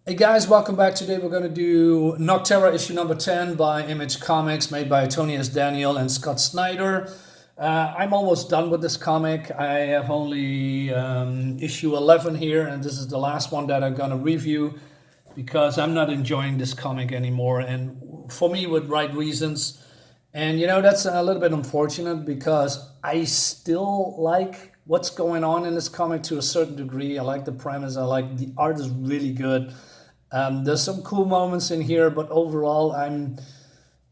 Hey guys, welcome back. Today we're going to do NOCTERRA issue number 10 by Image Comics, made by Tony S. Daniel and Scott Snyder. I'm almost done with this comic. I have only issue 11 here, and this is the last one that I'm going to review because I'm not enjoying this comic anymore, and for me, with right reasons. And that's a little bit unfortunate because I still like what's going on in this comic to a certain degree. I like the premise, I like the art is really good. There's some cool moments in here, but overall, I'm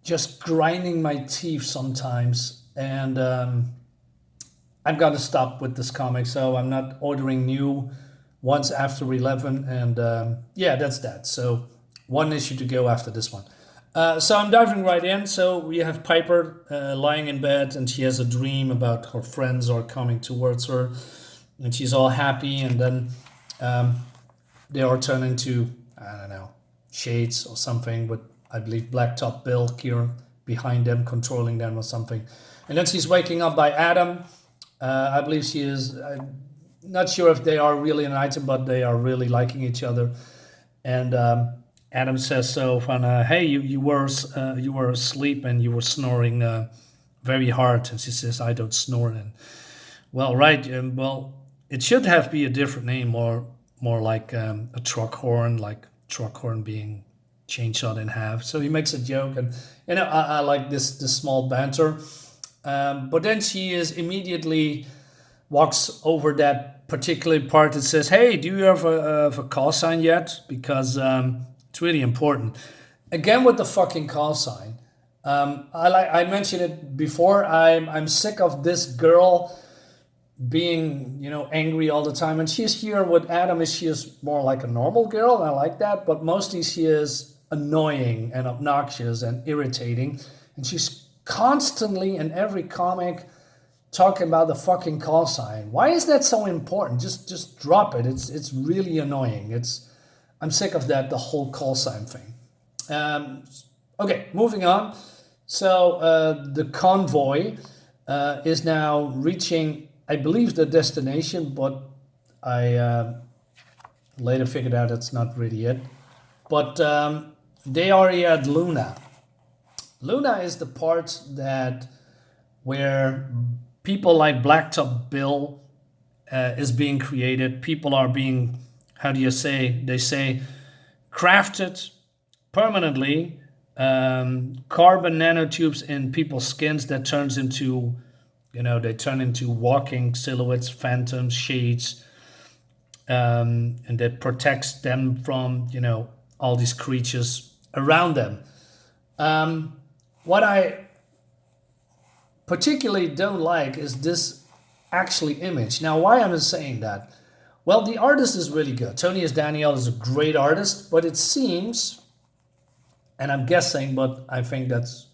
just grinding my teeth sometimes, and I'm gonna stop with this comic. So I'm not ordering new ones after 11, and yeah, that's that. So one issue to go after this one. So I'm diving right in. So we have Piper lying in bed, and she has a dream about her friends are coming towards her, and she's all happy, and then they are turned into, I don't know, shades or something, with I believe Blacktop Bill here behind them, controlling them or something. And then she's waking up by Adam. I believe she is. I'm not sure if they are really an item, but they are really liking each other. And Adam says so from, hey, you were asleep and you were snoring very hard. And she says, I don't snore. And well, right. Well, it should have be a different name, more like a truck horn, like truck horn being chainsawed in half. So he makes a joke, and I like this small banter. But then she is immediately walks over that particular part that says, "Hey, do you have a call sign yet? Because it's really important." Again with the fucking call sign. I mentioned it before. I'm sick of this girl being angry all the time, and she's here with Adam is she is more like a normal girl, and I like that, but mostly she is annoying and obnoxious and irritating, and she's constantly in every comic talking about the fucking call sign. Why is that so important? Just drop it. It's really annoying. I'm sick of that, the whole call sign thing. Okay, moving on. So the convoy is now reaching, I believe, the destination, but I later figured out it's not really it. But they are here at Luna. Luna is the part where people like Blacktop Bill is being created. People are being, how do you say? They say crafted permanently, carbon nanotubes in people's skins that turns into, they turn into walking silhouettes, phantoms, shades, and that protects them from, all these creatures around them. What I particularly don't like is this actually image. Now, why am I saying that? Well, the artist is really good. Tony S. Daniel is a great artist, but it seems, and I'm guessing, but I think that's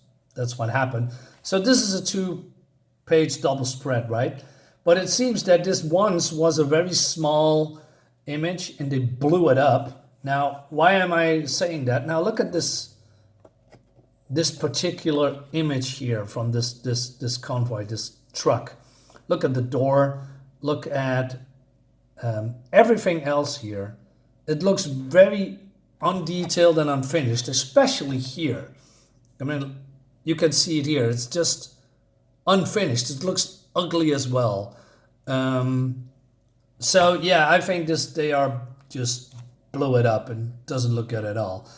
what happened. So this is a 2-page double spread, right? But it seems that this once was a very small image and they blew it up. Now, why am I saying that? Now look at this particular image here from this convoy, this truck. Look at the door. Look at everything else here. It looks very undetailed and unfinished, especially here. I mean, you can see it here. It's just unfinished. It looks ugly as well. So yeah, I think they are just blew it up and doesn't look good at all.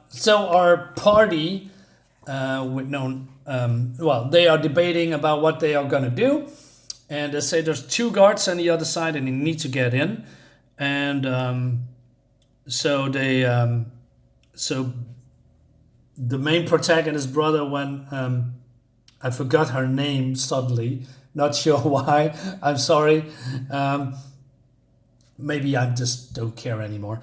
So our party, with no, well, they are debating about what they are going to do, and they say there's 2 guards on the other side and they need to get in, and so the main protagonist's brother, when I forgot her name suddenly, not sure why. I'm sorry. Maybe I just don't care anymore.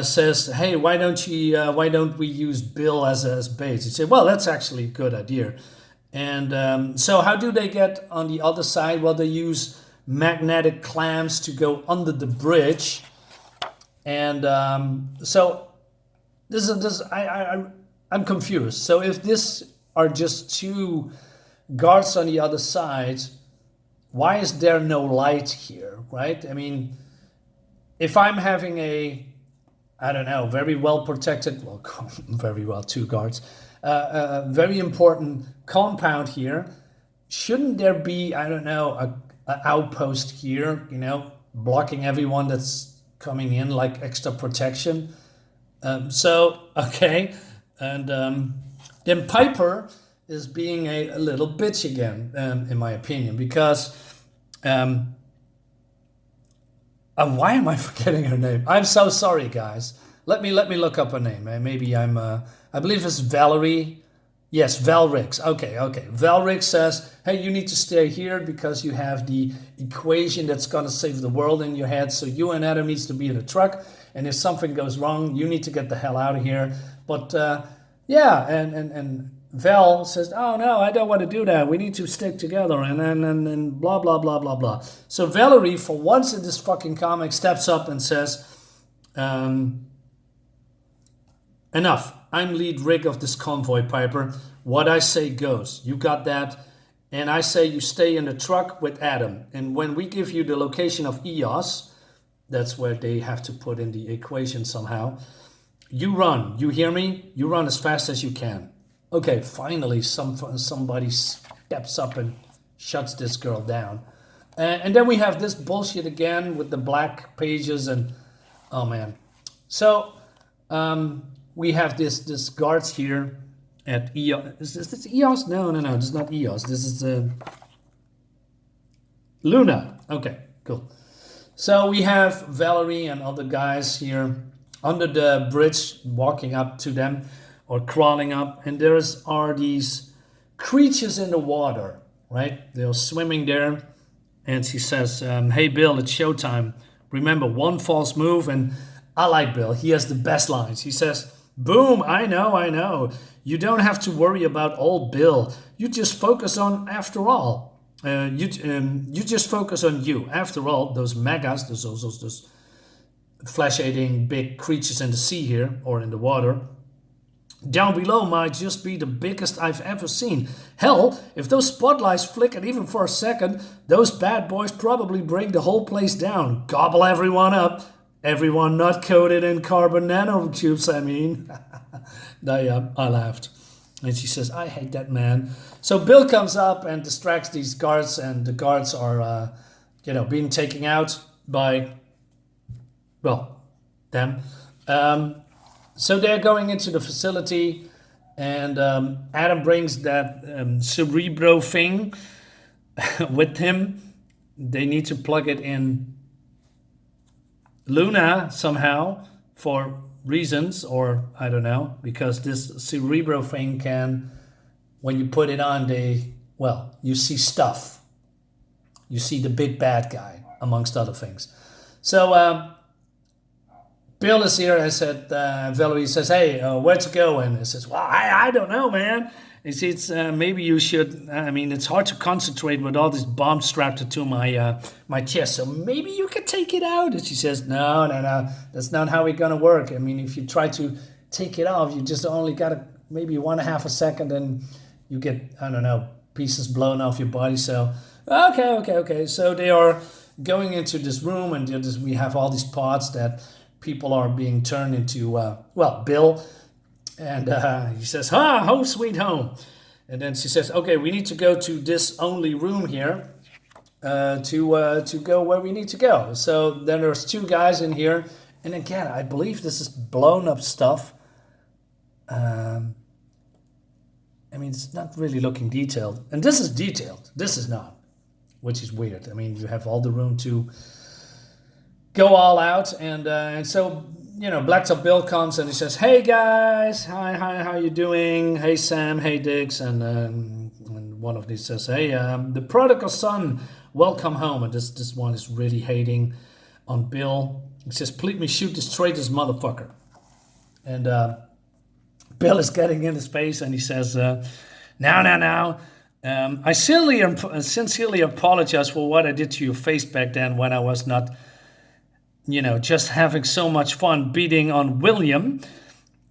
Says, hey, why don't we use Bill as bait? He said, well, that's actually a good idea. And so how do they get on the other side? Well, they use magnetic clamps to go under the bridge. And so I'm confused. So if this are just 2 guards on the other side, why is there no light here, right? I mean, if I'm having a I don't know, very well protected, well, very well, two guards, very important compound here. Shouldn't there be, I don't know, a outpost here, you know, blocking everyone that's coming in, like extra protection? Okay, and then Piper is being a little bitch again, in my opinion, because why am I forgetting her name? I'm so sorry, guys. Let me look up her name. Maybe I believe it's Valerie. Yes, Valrix. Okay. Valrix says, hey, you need to stay here because you have the equation that's gonna save the world in your head. So you and Adam needs to be in the truck, and if something goes wrong, you need to get the hell out of here. But yeah, and Val says, oh no, I don't want to do that. We need to stick together, and blah blah blah blah blah. So Valerie, for once in this fucking comic, steps up and says, enough. I'm lead rig of this convoy, Piper. What I say goes. You got that? And I say you stay in the truck with Adam. And when we give you the location of EOS, that's where they have to put in the equation somehow. You run. You hear me? You run as fast as you can. Okay, finally somebody steps up and shuts this girl down. And then we have this bullshit again with the black pages and... oh, man. So... we have this guards here at EOS. Is this EOS? No, this is not EOS. This is Luna. Okay, cool. So we have Valerie and other guys here under the bridge walking up to them or crawling up. And are these creatures in the water, right? They're swimming there. And she says, hey, Bill, it's showtime. Remember, one false move. And I like Bill. He has the best lines. He says... boom, I know. You don't have to worry about old Bill. You just focus on, after all. You just focus on you. After all, those megas, those flesh-eating big creatures in the sea here, or in the water, down below might just be the biggest I've ever seen. Hell, if those spotlights flickered even for a second, those bad boys probably bring the whole place down. Gobble everyone up. Everyone not coated in carbon nanotubes, I mean. I laughed. And she says, I hate that man. So Bill comes up and distracts these guards, and the guards are, being taken out by, well, them. So they're going into the facility, and Adam brings that Cerebro thing with him. They need to plug it in Luna somehow for reasons, or I don't know, because this Cerebro thing can, when you put it on, you see stuff. You see the big bad guy, amongst other things. So Bill is here. I said, Valerie says, hey, where to go? And he says, well, I don't know, man. He says, maybe you should, it's hard to concentrate with all these bombs strapped to my chest. So maybe you can take it out. And she says, no. That's not how it's going to work. If you try to take it off, you just only got maybe 1/2 a second and you get, pieces blown off your body. So, okay. So they are going into this room, and we have all these pods that people are being turned into, Bill. And he says, home sweet home. And then she says, okay, we need to go to this only room here to go where we need to go. So then there's 2 guys in here. And again, I believe this is blown up stuff. It's not really looking detailed. And this is detailed. This is not, which is weird. You have all the room to go all out. And so... Blacktop Bill comes and he says, hey guys, hi, how you doing? Hey Sam, hey Diggs. And one of these says, hey, the prodigal son, welcome home. And this one is really hating on Bill. He says, please me shoot this traitorous motherfucker. And Bill is getting in his face and he says, now. I sincerely apologize for what I did to your face back then when I was not... just having so much fun beating on William.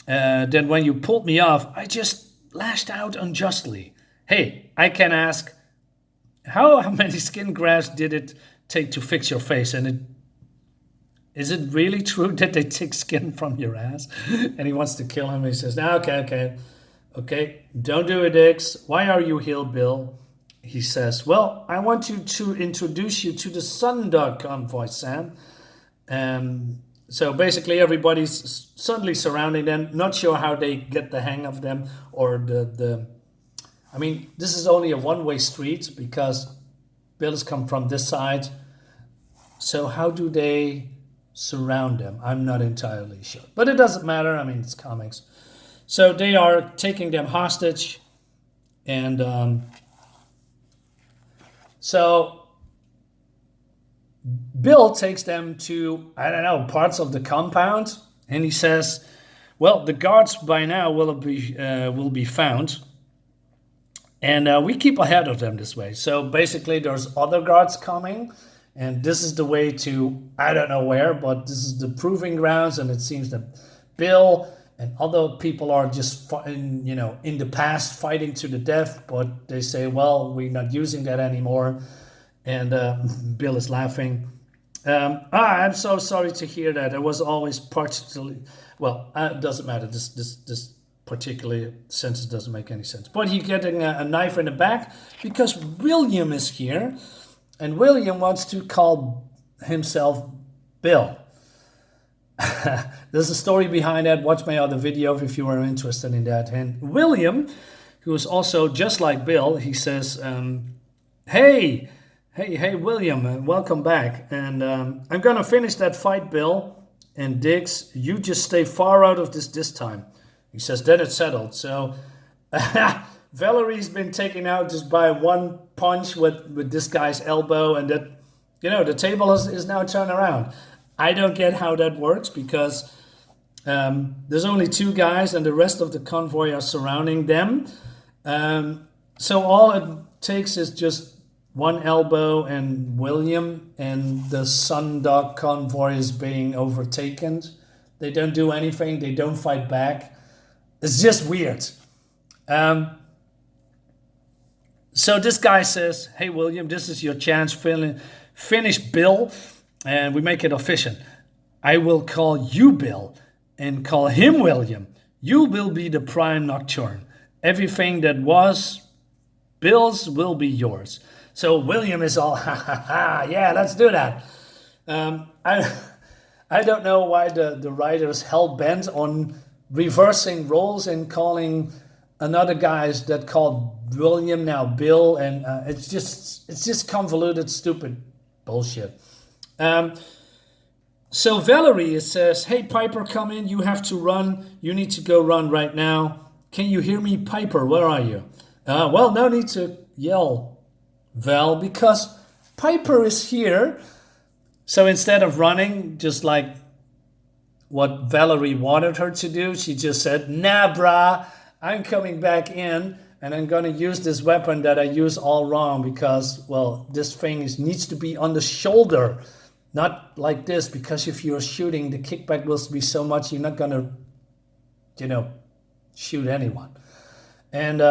Then when you pulled me off, I just lashed out unjustly. Hey, I can ask, how many skin grafts did it take to fix your face? And is it really true that they take skin from your ass? And he wants to kill him. He says, no, okay, don't do it, Dix. Why are you here, Bill? He says, well, I want you to introduce you to the Sundog convoy, Sam. So basically everybody's suddenly surrounding them, not sure how they get the hang of them, or I mean, this is only a one-way street because Bill has come from this side. So how do they surround them? I'm not entirely sure, but it doesn't matter. I mean, it's comics. So they are taking them hostage, and so Bill takes them to, I don't know, parts of the compound, and he says, well, the guards by now will be found, and we keep ahead of them this way. So basically there's other guards coming, and this is the way to, I don't know where, but this is the proving grounds, and it seems that Bill and other people are just, in the past fighting to the death, but they say, well, we're not using that anymore. And Bill is laughing. I'm so sorry to hear that. It was always particularly, well, it doesn't matter. This particular sentence doesn't make any sense. But he's getting a knife in the back because William is here. And William wants to call himself Bill. There's a story behind that. Watch my other video if you are interested in that. And William, who is also just like Bill, he says, hey, William, welcome back. And I'm going to finish that fight, Bill. And Dix, you just stay far out of this time. He says, then it's settled. So Valerie's been taken out just by one punch with this guy's elbow. And that, the table is now turned around. I don't get how that works because there's only two guys and the rest of the convoy are surrounding them. So all it takes is just one elbow and William, and the Sundog convoy is being overtaken. They don't do anything. They don't fight back. It's just weird. So this guy says, hey, William, this is your chance. Finish Bill. And we make it official. I will call you Bill and call him William. You will be the prime Nocturne. Everything that was Bill's will be yours. So William is all, yeah, let's do that. I don't know why the writers hell-bent on reversing roles and calling another guys that called William now Bill. And it's just convoluted, stupid bullshit. So Valerie says, hey, Piper, come in. You have to run. You need to go run right now. Can you hear me, Piper? Where are you? Well, no need to yell, Val, because Piper is here. So instead of running, just like what Valerie wanted her to do, she just said, nah, brah, I'm coming back in. And I'm going to use this weapon that I use all wrong because, well, this thing needs to be on the shoulder. Not like this, because if you're shooting, the kickback will be so much, you're not going to, shoot anyone. And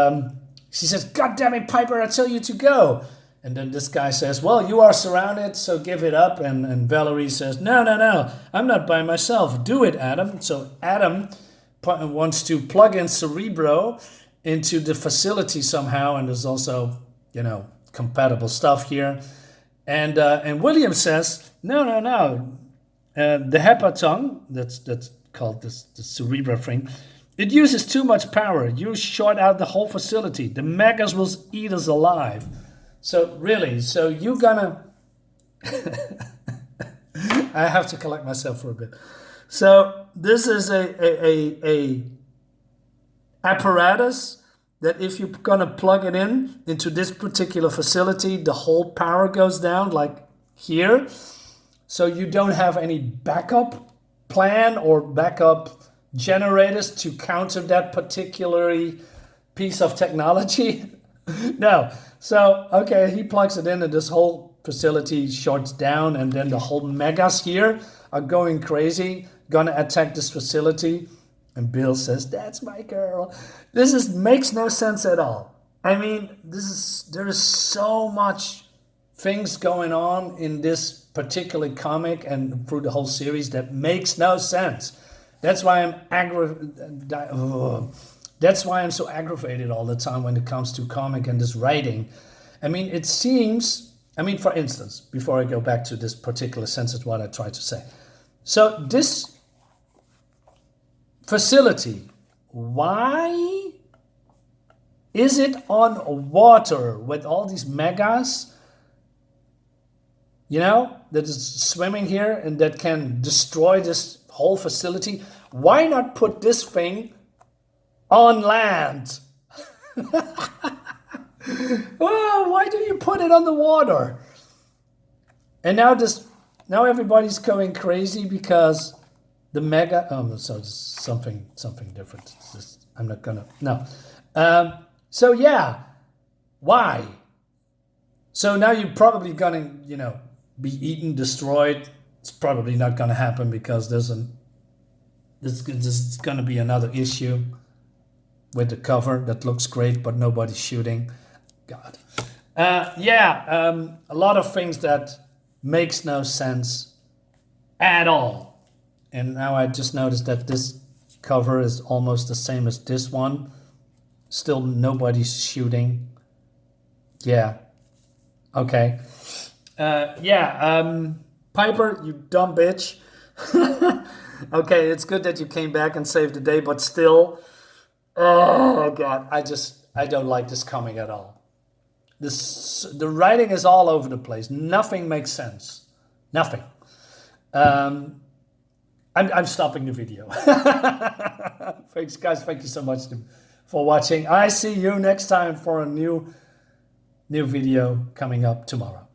she says, God damn it, Piper, I tell you to go. And then this guy says, well, you are surrounded, so give it up. And Valerie says, no, I'm not by myself. Do it, Adam. So Adam wants to plug in Cerebro into the facility somehow. And there's also, compatible stuff here. And William says, no. The hepatong, that's called the Cerebro thing, it uses too much power. You short out the whole facility. The megas will eat us alive. So really, you're gonna... I have to collect myself for a bit. So this is a apparatus that if you're gonna plug it into this particular facility, the whole power goes down like here. So you don't have any backup plan or backup generators to counter that particular piece of technology. No. So, okay, he plugs it in and this whole facility shuts down, and then the whole megas here are going crazy, gonna attack this facility. And Bill says, that's my girl. This makes no sense at all. I mean, there is so much things going on in this particular comic and through the whole series that makes no sense. That's why I'm so aggravated all the time when it comes to comic and this writing. I mean, it seems, for instance, before I go back to this particular sentence, what I tried to say. So this facility, why is it on water with all these megas, that is swimming here and that can destroy this whole facility? Why not put this thing on land? Oh, why do you put it on the water? And now everybody's going crazy because the mega. So it's something different. It's just, I'm not gonna no. So yeah, why? So now you're probably gonna be eaten, destroyed. It's probably not gonna happen because this is gonna be another issue with the cover that looks great, but nobody's shooting. God. A lot of things that makes no sense at all. And now I just noticed that this cover is almost the same as this one. Still nobody's shooting. Yeah. Okay. Piper, you dumb bitch. Okay, it's good that you came back and saved the day, but still, oh God, I don't like this comic at all. The writing is all over the place. Nothing makes sense. Nothing. I'm stopping the video. Thanks, guys. Thank you so much for watching. I see you next time for a new video coming up tomorrow.